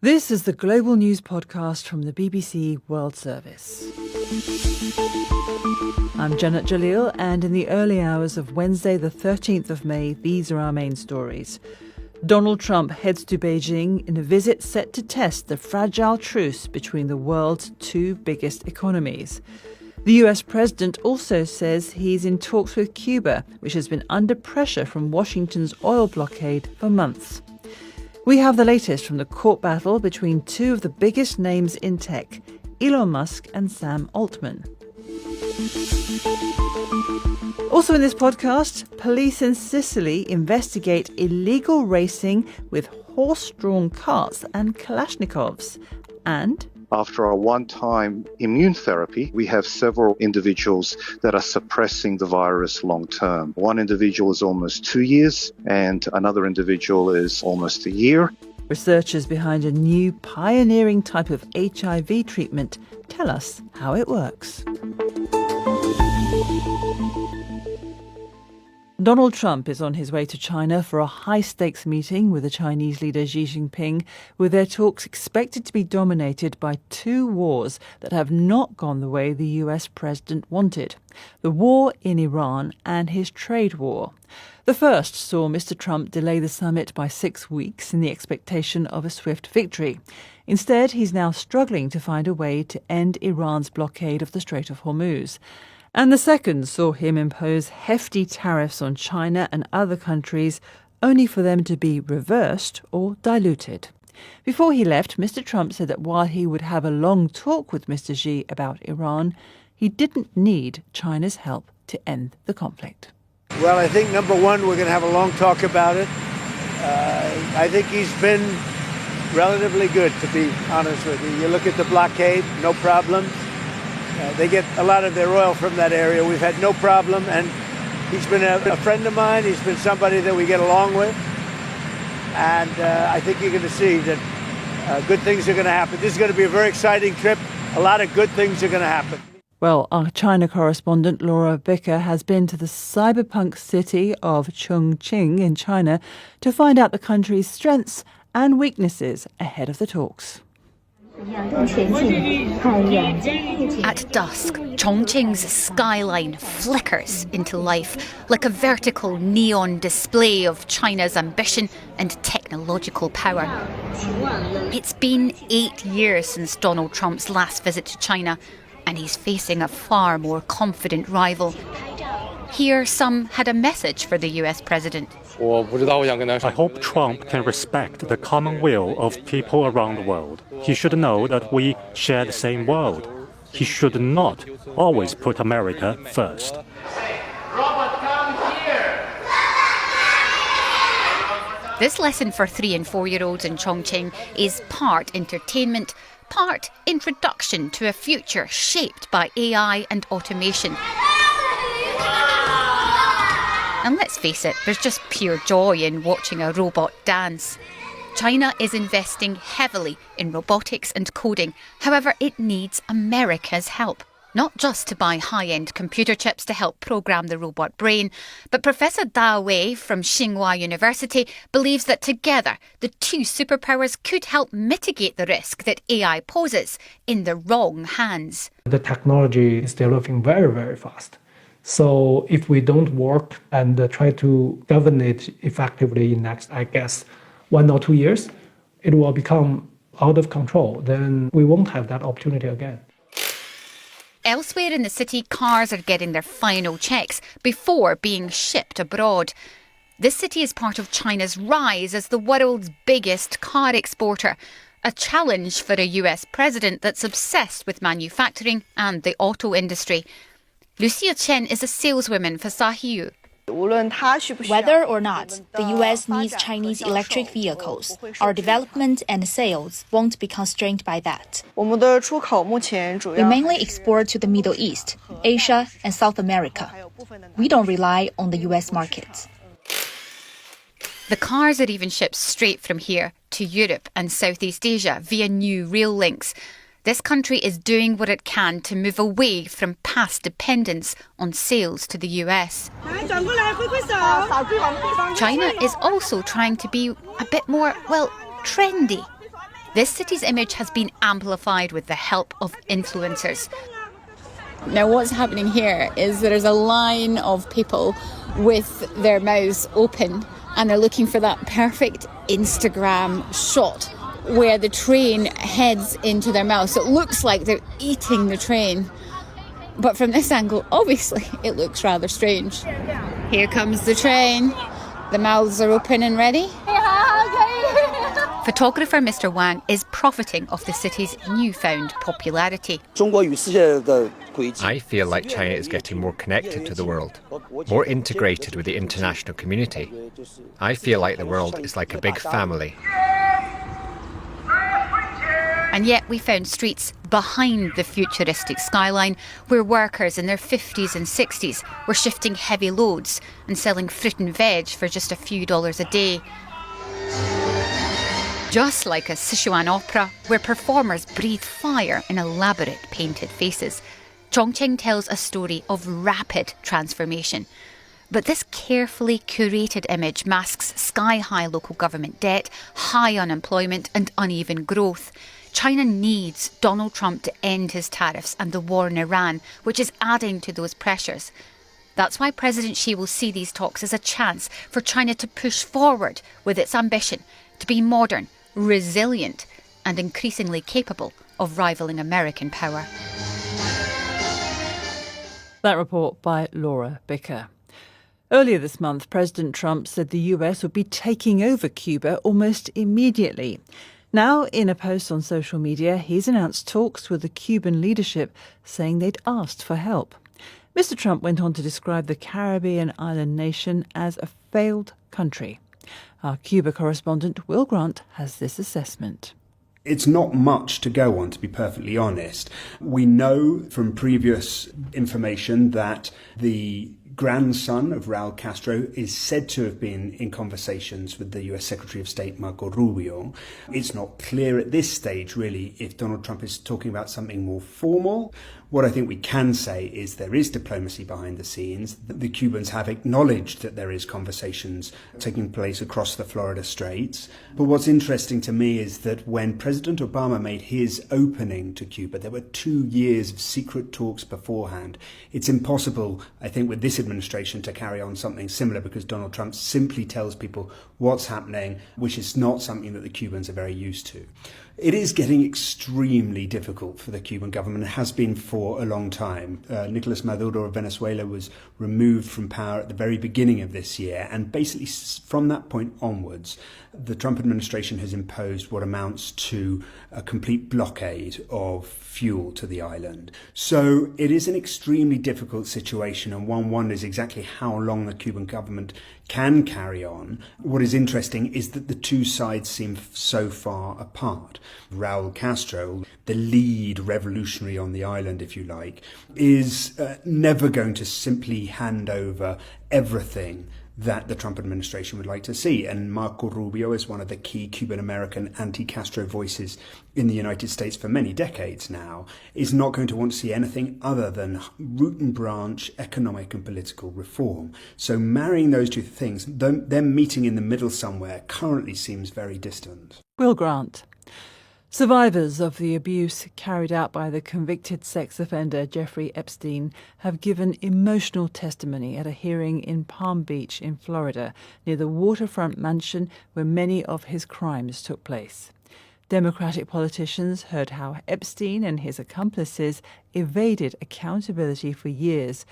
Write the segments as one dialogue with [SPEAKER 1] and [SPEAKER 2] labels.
[SPEAKER 1] This is the Global News Podcast from the BBC World Service. I'm Janet Jalil, and in the early hours of Wednesday the 13th of May, these are our main stories. Donald Trump heads to Beijing in a visit set to test the fragile truce between the world's two biggest economies. The US president also says he's in talks with Cuba, which has been under pressure from Washington's oil blockade for months. We have the latest from the court battle between two of the biggest names in tech, Elon Musk and Sam Altman. Also in this podcast, police in Sicily investigate illegal racing with horse-drawn carts and Kalashnikovs. And
[SPEAKER 2] after a one-time immune therapy, we have several individuals that are suppressing the virus long-term. One individual is almost 2 years and another individual is almost a year.
[SPEAKER 1] Researchers behind a new pioneering type of HIV treatment tell us how it works. Donald Trump is on his way to China for a high-stakes meeting with the Chinese leader Xi Jinping, with their talks expected to be dominated by two wars that have not gone the way the US president wanted: the war in Iran and his trade war. The first saw Mr. Trump delay the summit by 6 weeks in the expectation of a swift victory. Instead, he's now struggling to find a way to end Iran's blockade of the Strait of Hormuz. And the second saw him impose hefty tariffs on China and other countries, only for them to be reversed or diluted. Before he left, Mr. Trump said that while he would have a long talk with Mr. Xi about Iran, he didn't need China's help to end the conflict.
[SPEAKER 3] Well, I think, number one, we're going to have a long talk about it. I think he's been relatively good, to be honest with you. You look at the blockade, no problem. They get a lot of their oil from that area. We've had no problem, and he's been a friend of mine. He's been somebody that we get along with, and I think you're going to see that good things are going to happen. This is going to be a very exciting trip. A lot of good things are going to happen.
[SPEAKER 1] Well, our China correspondent Laura Bicker has been to the cyberpunk city of Chongqing in China to find out the country's strengths and weaknesses ahead of the talks.
[SPEAKER 4] At dusk, Chongqing's skyline flickers into life like a vertical neon display of China's ambition and technological power. It's been 8 years since Donald Trump's last visit to China, and he's facing a far more confident rival. Here, some had a message for the US president.
[SPEAKER 5] I hope Trump can respect the common will of people around the world. He should know that we share the same world. He should not always put America first.
[SPEAKER 4] This lesson for 3- and 4-year-olds in Chongqing is part entertainment, part introduction to a future shaped by AI and automation. And let's face it, there's just pure joy in watching a robot dance. China is investing heavily in robotics and coding. However, it needs America's help. Not just to buy high-end computer chips to help program the robot brain, but Professor Da Wei from Tsinghua University believes that together the two superpowers could help mitigate the risk that AI poses in the wrong hands.
[SPEAKER 6] The technology is developing very, very fast. So if we don't work and try to govern it effectively in next, 1 or 2 years, it will become out of control. Then we won't have that opportunity again.
[SPEAKER 4] Elsewhere in the city, cars are getting their final checks before being shipped abroad. This city is part of China's rise as the world's biggest car exporter, a challenge for a US president that's obsessed with manufacturing and the auto industry. Lucia Chen is a saleswoman for Sahiyu.
[SPEAKER 7] Whether or not the US needs Chinese electric vehicles, our development and sales won't be constrained by that. We mainly export to the Middle East, Asia, and South America. We don't rely on the US markets.
[SPEAKER 4] The cars are even shipped straight from here to Europe and Southeast Asia via new rail links. This country is doing what it can to move away from past dependence on sales to the US. China is also trying to be a bit more, trendy. This city's image has been amplified with the help of influencers.
[SPEAKER 8] Now what's happening here is there's a line of people with their mouths open and they're looking for that perfect Instagram shot where the train heads into their mouth. So it looks like they're eating the train. But from this angle, obviously, it looks rather strange. Here comes the train. The mouths are open and ready.
[SPEAKER 4] Photographer Mr. Wang is profiting off the city's newfound popularity.
[SPEAKER 9] I feel like China is getting more connected to the world, more integrated with the international community. I feel like the world is like a big family.
[SPEAKER 4] And yet we found streets behind the futuristic skyline where workers in their 50s and 60s were shifting heavy loads and selling fruit and veg for just a few dollars a day. Just like a Sichuan opera where performers breathe fire in elaborate painted faces, Chongqing tells a story of rapid transformation. But this carefully curated image masks sky-high local government debt, high unemployment and uneven growth. China needs Donald Trump to end his tariffs and the war in Iran, which is adding to those pressures. That's why President Xi will see these talks as a chance for China to push forward with its ambition to be modern, resilient and increasingly capable of rivaling American power.
[SPEAKER 1] That report by Laura Bicker. Earlier this month, President Trump said the US would be taking over Cuba almost immediately. Now, in a post on social media, he's announced talks with the Cuban leadership, saying they'd asked for help. Mr. Trump went on to describe the Caribbean island nation as a failed country. Our Cuba correspondent, Will Grant, has this assessment.
[SPEAKER 10] It's not much to go on, to be perfectly honest. We know from previous information that the grandson of Raul Castro is said to have been in conversations with the US Secretary of State Marco Rubio. It's not clear at this stage, really, if Donald Trump is talking about something more formal. What I think we can say is there is diplomacy behind the scenes. The Cubans have acknowledged that there is conversations taking place across the Florida Straits. But what's interesting to me is that when President Obama made his opening to Cuba, there were 2 years of secret talks beforehand. It's impossible, I think, with this administration to carry on something similar because Donald Trump simply tells people what's happening, which is not something that the Cubans are very used to. It is getting extremely difficult for the Cuban government. It has been for a long time. Nicolas Maduro of Venezuela was removed from power at the very beginning of this year. And basically from that point onwards, the Trump administration has imposed what amounts to a complete blockade of fuel to the island. So it is an extremely difficult situation, and one wonders exactly how long the Cuban government can carry on. What is interesting is that the two sides seem so far apart. Raul Castro, the lead revolutionary on the island, if you like, is never going to simply hand over everything that the Trump administration would like to see. And Marco Rubio is one of the key Cuban-American anti-Castro voices in the United States for many decades now, is not going to want to see anything other than root and branch economic and political reform. So marrying those two things, them meeting in the middle somewhere, currently seems very distant.
[SPEAKER 1] Will Grant. Survivors of the abuse carried out by the convicted sex offender Jeffrey Epstein have given emotional testimony at a hearing in Palm Beach in Florida, near the waterfront mansion where many of his crimes took place. Democratic politicians heard how Epstein and his accomplices evaded accountability for years,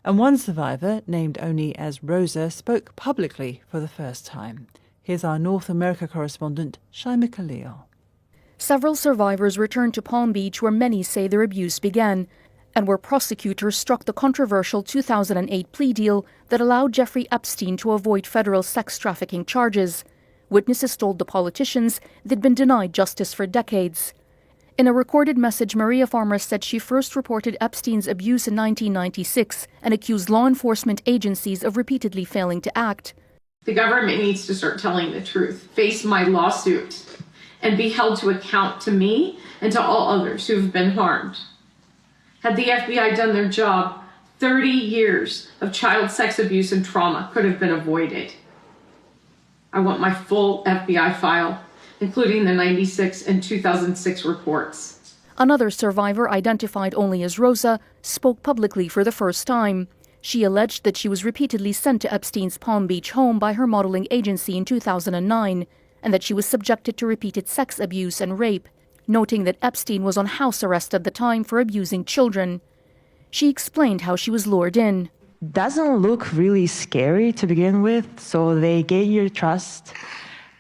[SPEAKER 1] and one survivor, named only as Rosa, spoke publicly for the first time. Here's our North America correspondent, Shaima Khalil.
[SPEAKER 11] Several survivors returned to Palm Beach, where many say their abuse began, and where prosecutors struck the controversial 2008 plea deal that allowed Jeffrey Epstein to avoid federal sex trafficking charges. Witnesses told the politicians they'd been denied justice for decades. In a recorded message, Maria Farmer said she first reported Epstein's abuse in 1996 and accused law enforcement agencies of repeatedly failing to act.
[SPEAKER 12] The government needs to start telling the truth, face my lawsuit, and be held to account to me and to all others who have been harmed. Had the FBI done their job, 30 years of child sex abuse and trauma could have been avoided. I want my full FBI file, including the 96 and 2006 reports.
[SPEAKER 11] Another survivor, identified only as Rosa, spoke publicly for the first time. She alleged that she was repeatedly sent to Epstein's Palm Beach home by her modeling agency in 2009, and that she was subjected to repeated sex abuse and rape, noting that Epstein was on house arrest at the time for abusing children. She explained how she was lured in.
[SPEAKER 13] Doesn't look really scary to begin with, so they gain your trust,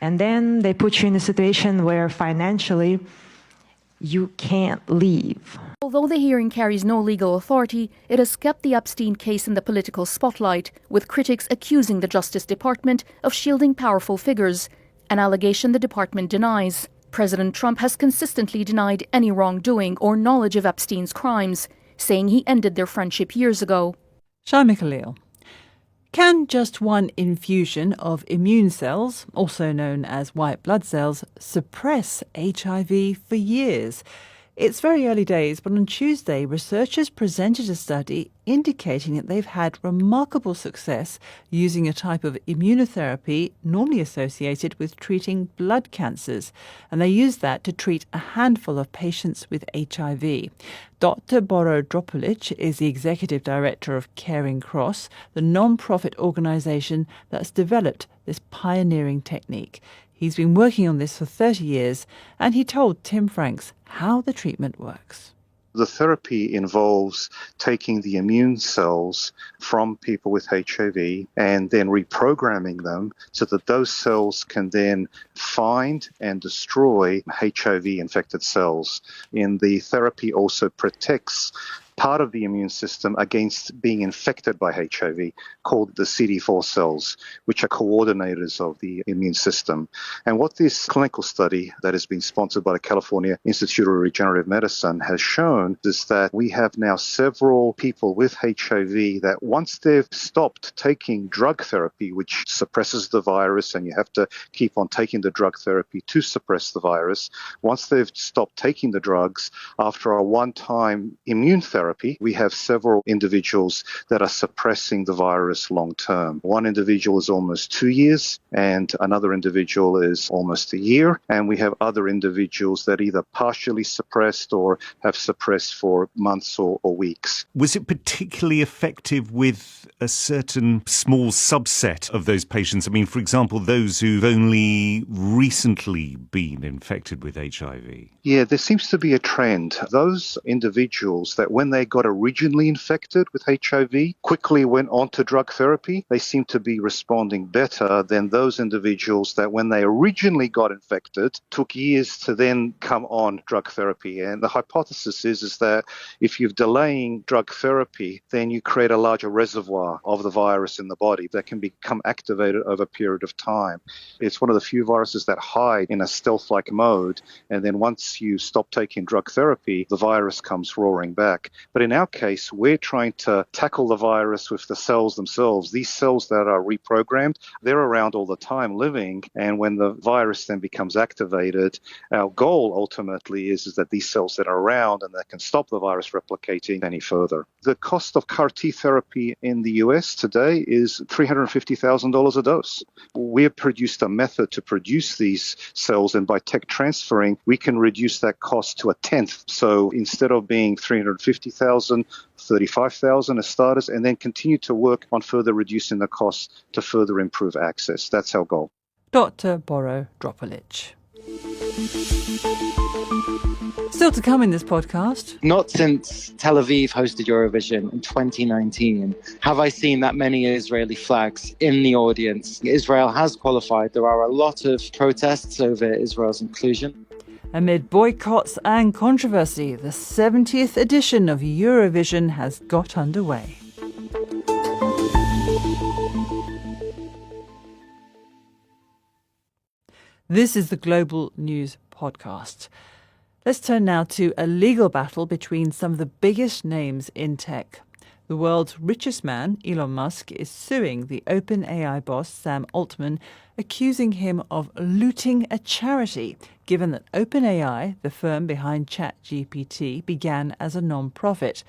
[SPEAKER 13] and then they put you in a situation where financially you can't leave.
[SPEAKER 11] Although the hearing carries no legal authority, it has kept the Epstein case in the political spotlight, with critics accusing the Justice Department of shielding powerful figures, an allegation the department denies. President Trump has consistently denied any wrongdoing or knowledge of Epstein's crimes, saying he ended their friendship years ago.
[SPEAKER 1] Shai Mikhail. Can just one infusion of immune cells, also known as white blood cells, suppress HIV for years? It's very early days, but on Tuesday, researchers presented a study indicating that they've had remarkable success using a type of immunotherapy normally associated with treating blood cancers, and they used that to treat a handful of patients with HIV. Dr. Boro Dropulic is the executive director of Caring Cross, the non-profit organisation that's developed this pioneering technique. He's been working on this for 30 years, and he told Tim Franks how the treatment works.
[SPEAKER 2] The therapy involves taking the immune cells from people with HIV and then reprogramming them so that those cells can then find and destroy HIV-infected cells. And the therapy also protects part of the immune system against being infected by HIV, called the CD4 cells, which are coordinators of the immune system. And what this clinical study that has been sponsored by the California Institute of Regenerative Medicine has shown is that we have now several people with HIV that once they've stopped taking drug therapy, which suppresses the virus, and you have to keep on taking the drug therapy to suppress the virus, once they've stopped taking the drugs, after a one-time immune therapy, we have several individuals that are suppressing the virus long term. One individual is almost 2 years, and another individual is almost a year. And we have other individuals that either partially suppressed or have suppressed for months or weeks.
[SPEAKER 14] Was it particularly effective with a certain small subset of those patients? I mean, for example, those who've only recently been infected with HIV?
[SPEAKER 2] Yeah, there seems to be a trend. Those individuals that when they got originally infected with HIV, quickly went on to drug therapy, they seem to be responding better than those individuals that when they originally got infected, took years to then come on drug therapy. And the hypothesis is that if you're delaying drug therapy, then you create a larger reservoir of the virus in the body that can become activated over a period of time. It's one of the few viruses that hide in a stealth-like mode, and then once you stop taking drug therapy, the virus comes roaring back. But in our case, we're trying to tackle the virus with the cells themselves. These cells that are reprogrammed, they're around all the time living. And when the virus then becomes activated, our goal ultimately is that these cells that are around and that can stop the virus replicating any further. The cost of CAR T therapy in the US today is $350,000 a dose. We have produced a method to produce these cells, and by tech transferring, we can reduce that cost to a tenth. So instead of being $350,000, $35,000 as starters, and then continue to work on further reducing the costs to further improve access. That's our goal.
[SPEAKER 1] Dr. Boro Dropulic. Still to come in this podcast.
[SPEAKER 15] Not since Tel Aviv hosted Eurovision in 2019 have I seen that many Israeli flags in the audience. Israel has qualified. There are a lot of protests over Israel's inclusion.
[SPEAKER 1] Amid boycotts and controversy, the 70th edition of Eurovision has got underway. This is the Global News Podcast. Let's turn now to a legal battle between some of the biggest names in tech. The world's richest man, Elon Musk, is suing the OpenAI boss, Sam Altman, accusing him of looting a charity, given that OpenAI, the firm behind ChatGPT, began as a non-profit.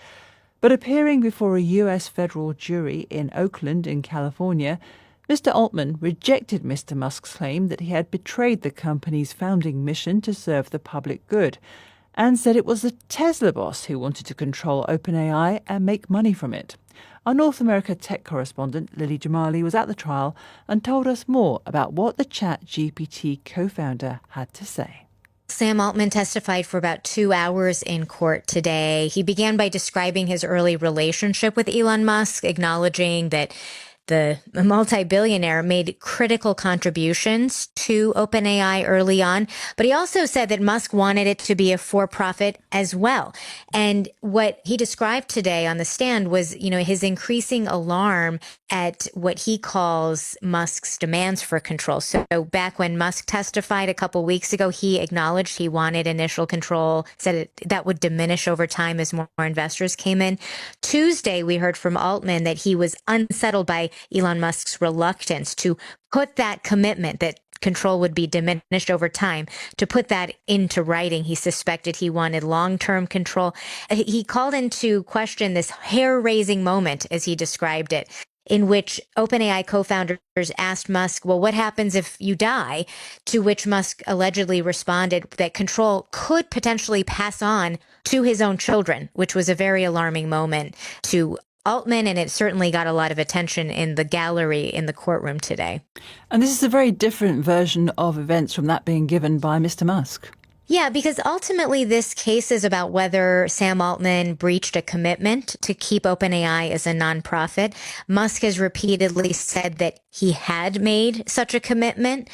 [SPEAKER 1] But appearing before a US federal jury in Oakland in California, Mr. Altman rejected Mr. Musk's claim that he had betrayed the company's founding mission to serve the public good, and said it was the Tesla boss who wanted to control OpenAI and make money from it. Our North America tech correspondent, Lily Jamali, was at the trial and told us more about what the ChatGPT co-founder had to say.
[SPEAKER 16] Sam Altman testified for about 2 hours in court today. He began by describing his early relationship with Elon Musk, acknowledging that the multi-billionaire made critical contributions to OpenAI early on, but he also said that Musk wanted it to be a for-profit as well. And what he described today on the stand was, his increasing alarm at what he calls Musk's demands for control. So back when Musk testified a couple weeks ago, he acknowledged he wanted initial control, said that would diminish over time as more investors came in. Tuesday, we heard from Altman that he was unsettled by Elon Musk's reluctance to put that commitment that control would be diminished over time, to put that into writing. He suspected he wanted long-term control. He called into question this hair-raising moment, as he described it, in which OpenAI co-founders asked Musk, well, what happens if you die? To which Musk allegedly responded that control could potentially pass on to his own children, which was a very alarming moment to Altman, and it certainly got a lot of attention in the gallery in the courtroom today.
[SPEAKER 1] And this is a very different version of events from that being given by Mr. Musk.
[SPEAKER 16] Yeah, because ultimately this case is about whether Sam Altman breached a commitment to keep OpenAI as a nonprofit. Musk has repeatedly said that he had made such a commitment.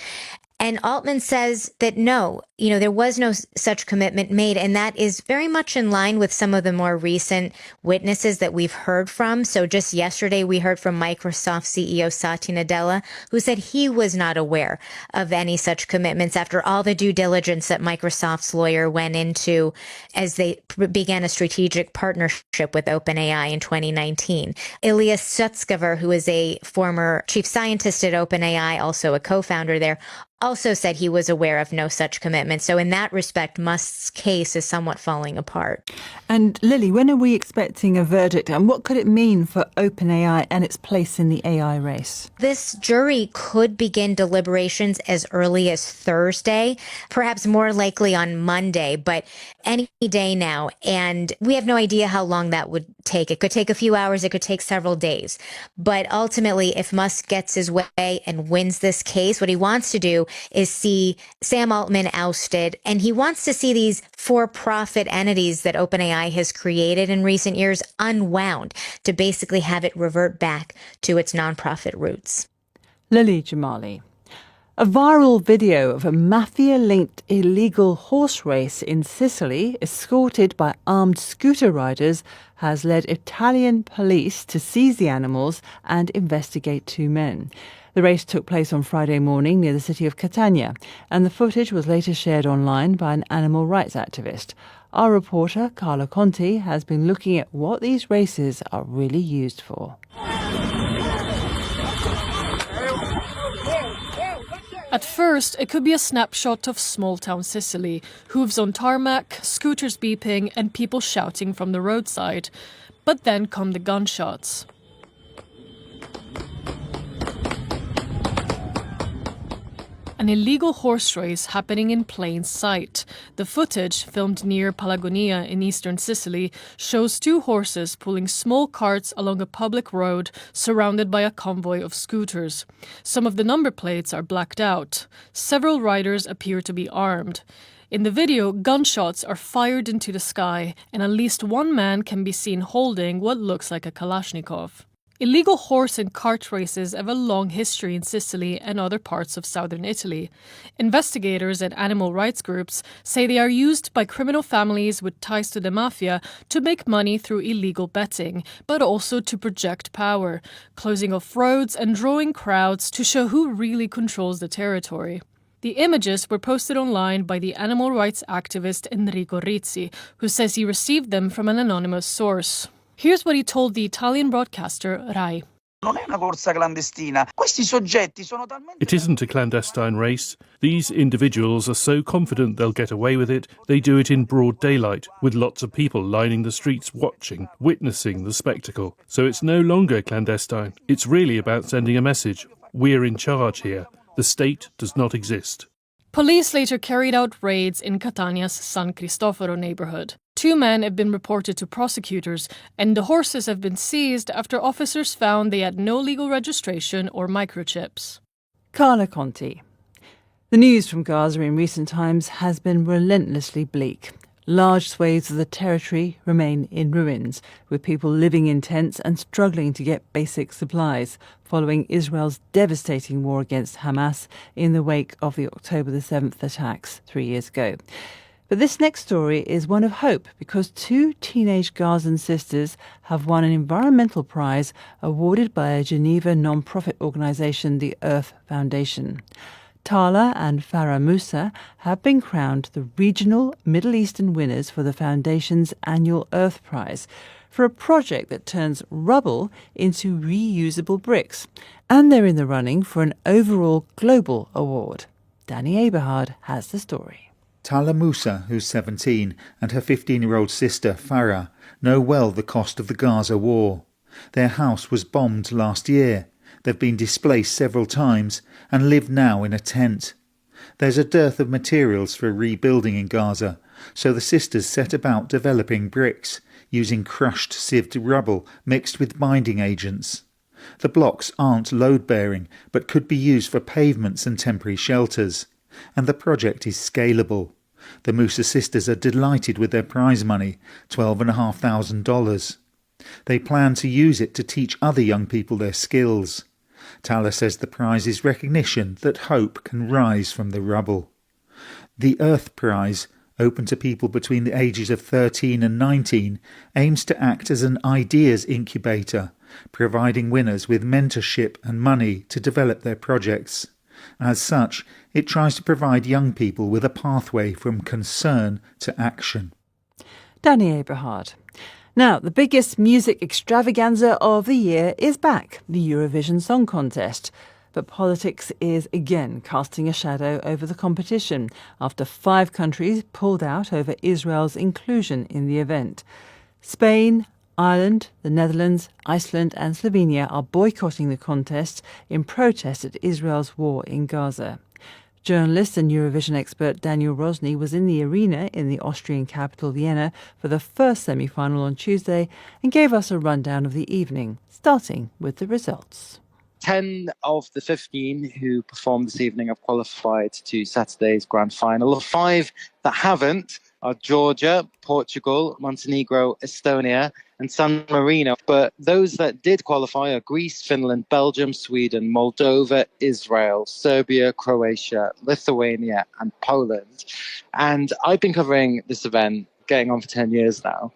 [SPEAKER 16] And Altman says that no, there was no such commitment made. And that is very much in line with some of the more recent witnesses that we've heard from. So just yesterday, we heard from Microsoft CEO Satya Nadella, who said he was not aware of any such commitments after all the due diligence that Microsoft's lawyer went into as they began a strategic partnership with OpenAI in 2019. Ilya Sutskever, who is a former chief scientist at OpenAI, also a co-founder there, also said he was aware of no such commitment. So in that respect, Musk's case is somewhat falling apart.
[SPEAKER 1] And Lily, when are we expecting a verdict, and what could it mean for OpenAI and its place in the AI race?
[SPEAKER 16] This jury could begin deliberations as early as Thursday, perhaps more likely on Monday, but any day now. And we have no idea how long that would take. It could take a few hours. It could take several days. But ultimately, if Musk gets his way and wins this case, what he wants to do is see Sam Altman ousted, and he wants to see these for-profit entities that OpenAI has created in recent years unwound to basically have it revert back to its nonprofit roots.
[SPEAKER 1] Lily Jamali. A viral video of a mafia-linked illegal horse race in Sicily, escorted by armed scooter riders, has led Italian police to seize the animals and investigate 2 men. The race took place on Friday morning near the city of Catania, and the footage was later shared online by an animal rights activist. Our reporter, Carla Conti, has been looking at what these races are really used for.
[SPEAKER 11] At first, it could be a snapshot of small-town Sicily, hooves on tarmac, scooters beeping, and people shouting from the roadside. But then come the gunshots. An illegal horse race happening in plain sight. The footage, filmed near Pelagonia in eastern Sicily, shows 2 horses pulling small carts along a public road surrounded by a convoy of scooters. Some of the number plates are blacked out. Several riders appear to be armed. In the video, gunshots are fired into the sky, and at least 1 man can be seen holding what looks like a Kalashnikov. Illegal horse and cart races have a long history in Sicily and other parts of southern Italy. Investigators and animal rights groups say they are used by criminal families with ties to the mafia to make money through illegal betting, but also to project power, closing off roads and drawing crowds to show who really controls the territory. The images were posted online by the animal rights activist Enrico Rizzi, who says he received them from an anonymous source. Here's what he told the Italian broadcaster Rai.
[SPEAKER 17] It isn't a clandestine race. These individuals are so confident they'll get away with it, they do it in broad daylight, with lots of people lining the streets watching, witnessing the spectacle. So it's no longer clandestine. It's really about sending a message. We're in charge here. The state does not exist.
[SPEAKER 18] Police later carried out raids in Catania's San Cristoforo neighborhood. 2 men have been reported to prosecutors, and the horses have been seized after officers found they had no legal registration or microchips.
[SPEAKER 1] Carla Conti. The news from Gaza in recent times has been relentlessly bleak. Large swathes of the territory remain in ruins, with people living in tents and struggling to get basic supplies, following Israel's devastating war against Hamas in the wake of the October the 7th attacks 3 years ago. But this next story is one of hope, because 2 teenage Gazan sisters have won an environmental prize awarded by a Geneva non-profit organisation, the Earth Foundation. Tala and Farah Musa have been crowned the regional Middle Eastern winners for the Foundation's annual Earth Prize for a project that turns rubble into reusable bricks. And they're in the running for an overall global award. Danny Eberhard has the story.
[SPEAKER 19] Tala Musa, who's 17, and her 15-year-old sister Farah know well the cost of the Gaza war. Their house was bombed last year. They've been displaced several times and live now in a tent. There's a dearth of materials for rebuilding in Gaza, so the sisters set about developing bricks, using crushed sieved rubble mixed with binding agents. The blocks aren't load-bearing, but could be used for pavements and temporary shelters. And the project is scalable. The Musa sisters are delighted with their prize money, $12,500. They plan to use it to teach other young people their skills. Tala says the prize is recognition that hope can rise from the rubble. The Earth Prize, open to people between the ages of 13 and 19, aims to act as an ideas incubator, providing winners with mentorship and money to develop their projects. As such, it tries to provide young people with a pathway from concern to action.
[SPEAKER 1] Danny Eberhard. Now, the biggest music extravaganza of the year is back, the Eurovision Song Contest. But politics is again casting a shadow over the competition after 5 countries pulled out over Israel's inclusion in the event. Spain, Ireland, the Netherlands, Iceland and Slovenia are boycotting the contest in protest at Israel's war in Gaza. Journalist and Eurovision expert Daniel Rosny was in the arena in the Austrian capital Vienna for the first semi-final on Tuesday and gave us a rundown of the evening, starting with the results.
[SPEAKER 15] 10 of the 15 who performed this evening have qualified to Saturday's grand final. The 5 that haven't are Georgia, Portugal, Montenegro, Estonia, and San Marino. But those that did qualify are Greece, Finland, Belgium, Sweden, Moldova, Israel, Serbia, Croatia, Lithuania, and Poland. And I've been covering this event getting on for 10 years now.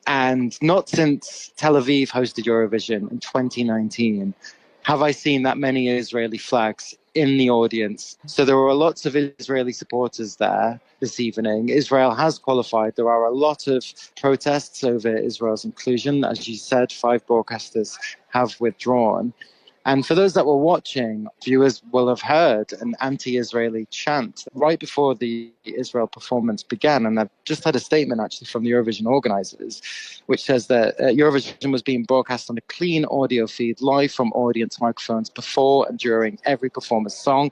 [SPEAKER 15] And not since Tel Aviv hosted Eurovision in 2019 have I seen that many Israeli flags in the audience. So there were lots of Israeli supporters there this evening. Israel has qualified. There are a lot of protests over Israel's inclusion. As you said, 5 broadcasters have withdrawn. And for those that were watching, viewers will have heard an anti-Israeli chant right before the Israel performance began. And I've just had a statement actually from the Eurovision organisers, which says that Eurovision was being broadcast on a clean audio feed live from audience microphones before and during every performer's song.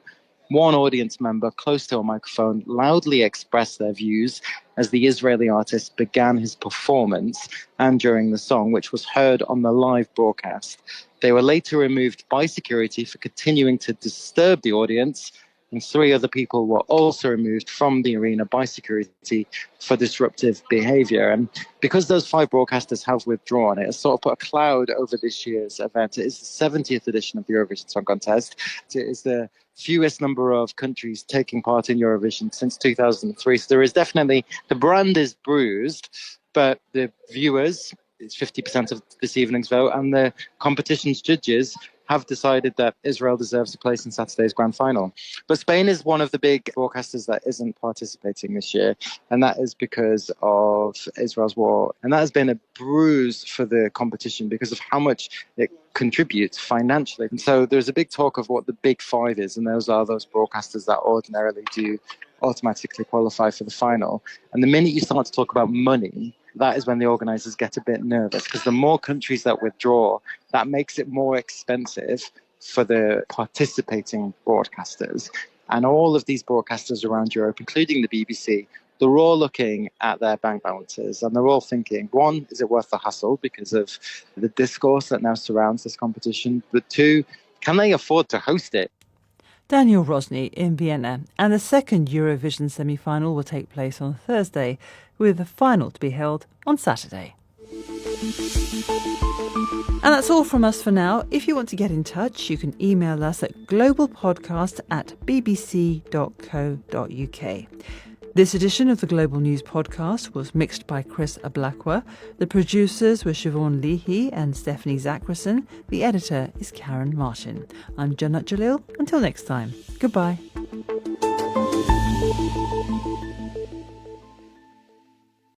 [SPEAKER 15] One audience member close to a microphone loudly expressed their views as the Israeli artist began his performance and during the song, which was heard on the live broadcast. They were later removed by security for continuing to disturb the audience, and 3 other people were also removed from the arena by security for disruptive behaviour. And because those 5 broadcasters have withdrawn, it has sort of put a cloud over this year's event. It is the 70th edition of the Eurovision Song Contest. It is the fewest number of countries taking part in Eurovision since 2003. So there is definitely, the brand is bruised, but the viewers, it's 50% of this evening's vote, and the competition's judges have decided that Israel deserves a place in Saturday's grand final. But Spain is one of the big broadcasters that isn't participating this year, and that is because of Israel's war. And that has been a bruise for the competition because of how much it contributes financially. And so there's a big talk of what the big 5 is, and those are those broadcasters that ordinarily do automatically qualify for the final. And the minute you start to talk about money, that is when the organisers get a bit nervous, because the more countries that withdraw, that makes it more expensive for the participating broadcasters. And all of these broadcasters around Europe, including the BBC, they're all looking at their bank balances and they're all thinking, one, is it worth the hassle because of the discourse that now surrounds this competition? But two, can they afford to host it?
[SPEAKER 1] Daniel Rosny in Vienna. And the second Eurovision semi-final will take place on Thursday, with the final to be held on Saturday. And that's all from us for now. If you want to get in touch, you can email us at globalpodcast@bbc.co.uk. This edition of the Global News Podcast was mixed by Chris Ablakwa. The producers were Siobhan Leahy and Stephanie Zachrison. The editor is Karen Martin. I'm Jannat Jalil. Until next time, goodbye.